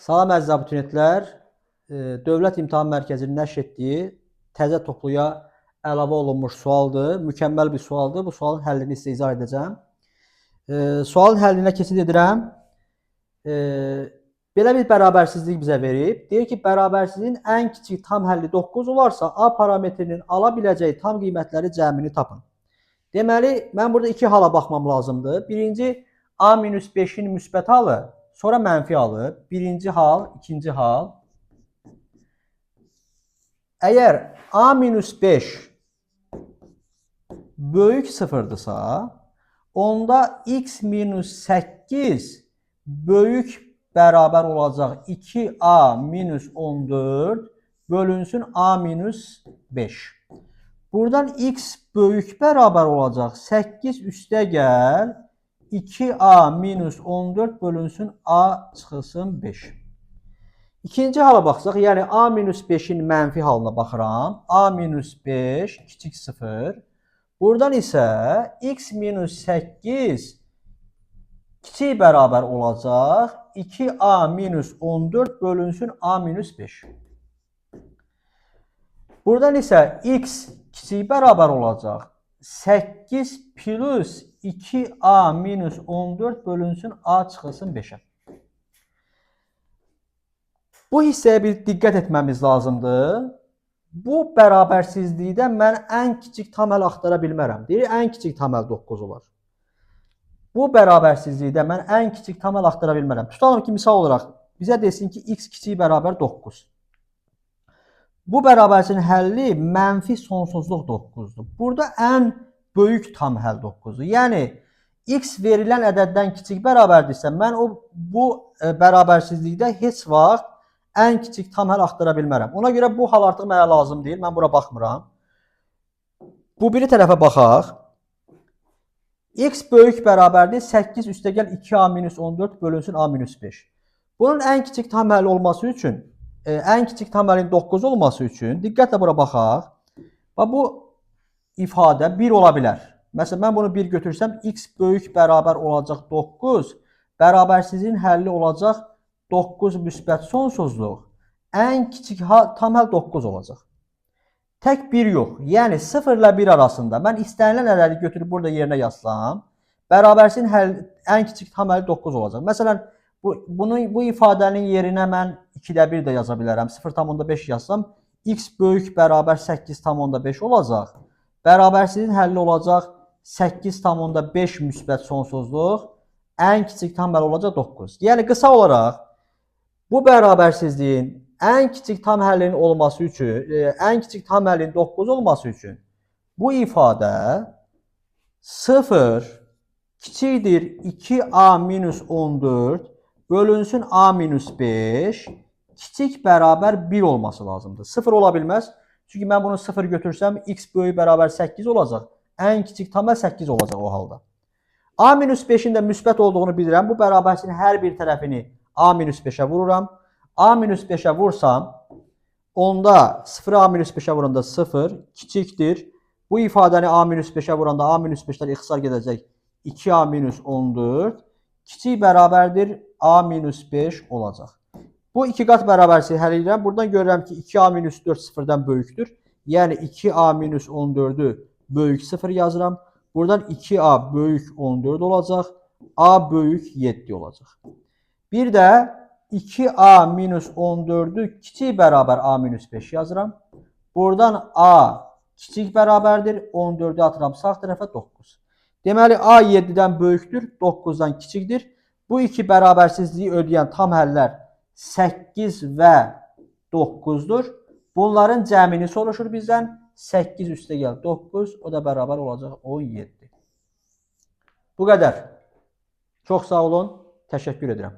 Salam əziz abituriyentlər. Dövlət İmtahan Mərkəzinin nəşr etdiyi təzə topluya əlavə olunmuş sualdır. Mükəmməl bir sualdır. Bu sualın həllini sizə izah edəcəm. Sualın həllinə keçid edirəm. Belə bir bərabərsizlik bizə verib. Deyir ki, bərabərsizliyin ən kiçik tam həlli 9 olarsa, A parametrinin ala biləcəyi tam qiymətləri cəmini tapın. Deməli, mən burada iki hala baxmam lazımdır. Birinci, A-5-in müsbət halı, sonra mənfi halı. Birinci hal, ikinci hal. Əgər A-5 böyük sıfırdırsa, onda x-8 böyük bərabər olacaq 2A-14 bölünsün A-5. Buradan x böyük bərabər olacaq 8 üstə gəl 2A-14 bölünsün A çıxılsın 5. İkinci hala baxsaq, yəni A-5-in mənfi halına baxıram. A-5 kiçik 0. Buradan isə x-8 kiçik bərabər olacaq 2A-14 bölünsün A-5. Buradan isə x kiçik bərabər olacaq 8 plus 2A-14 bölünsün A çıxılsın 5'ə. Bu hissəyə bir diqqət etməmiz lazımdır. Bu bərabərsizlikdə mən ən kiçik tam həll axtara bilmərəm. Deyir, ən kiçik tam həll 9 olar. Bu bərabərsizlikdə mən ən kiçik tam həll axtara bilmərəm. Tutalım ki, misal olaraq bizə desin ki, x kiçik bərabər 9. Bu bərabərsizliyin həlli mənfi sonsuzluq 9'dur. Burada ən böyük tam həll 9'dur. Yəni, x verilən ədəddən kiçik bərabərdirsə, mən bu bərabərsizlikdə heç vaxt ən kiçik tam həll axtara bilmərəm. Ona görə bu hal artıq mənə lazım deyil. Mən bura baxmıram. Bu biri tərəfə baxaq. X böyük bərabərdir 8 üstə gəl 2A-14 bölünsün A-5. Bunun ən kiçik tam həlli olması üçün, ən kiçik tam həllin 9 olması üçün diqqətlə bura baxaq. Bu ifadə 1 ola bilər. Məsələn, mən bunu 1 götürsəm, x böyük bərabər olacaq 9, bərabərsizliyin həlli olacaq 9 müsbət sonsuzluq. Ən kiçik tam həll 9 olacaq. Tək 1 yox. Yəni 0 ilə 1 arasında mən istənilən ədədi götürüb burada yerinə yazsam, bərabərsizliyin ən kiçik tam həlli 9 olacaq. Məsələn, bu ifadənin yerinə mən 2-də 1 də yaza bilərəm. 0,5 yazsam, x böyük bərabər 8,5 olacaq. Bərabərsizliyin həlli olacaq 8,5 müsbət sonsuzluq. Ən kiçik tam həlli olacaq 9. Yəni qısa olaraq, bu bərabərsizliyin ən kiçik tam həllinin olması üçün, ən kiçik tam həllinin 9 olması üçün bu ifadə 0 kiçikdir 2A-14 bölünsün A-5 kiçik bərabər 1 olması lazımdır. 0 ola bilməz. Çünki mən bunu 0 götürsəm, x böyük bərabər 8 olacaq. Ən kiçik tam həll 8 olacaq o halda. A-5'in də müsbət olduğunu bilirəm. Bu bərabərsizliyin hər bir tərəfini A-5'ə vururam. A-5'ə vursam, onda 0 A-5'ə vuranda 0 kiçikdir. Bu ifadəni A-5'ə vuranda A-5'lər ixtisar gedəcək 2A-14 kiçik bərabərdir A-5 olacaq. Bu iki qat bərabərsizliyi həll edirəm. Buradan görürəm ki, 2A-4 0-dan böyükdür. Yəni 2A-14'ü böyük 0 yazıram. Buradan 2A böyük 14 olacaq. A böyük 7 olacaq. Bir də 2A-14'ü kiçik bərabər A-5 yazıram. Buradan A kiçik bərabərdir. 14'ü atıram sağ tərəfə 9. Deməli, A 7'dən böyükdür. 9'dan kiçikdir. Bu iki bərabərsizliyi ödəyən tam həllər 8 və 9'dur. Bunların cəmini soruşur bizdən. 8 üstə gəl 9, o da bərabər olacaq 17. Bu qədər. Çox sağ olun. Təşəkkür edirəm.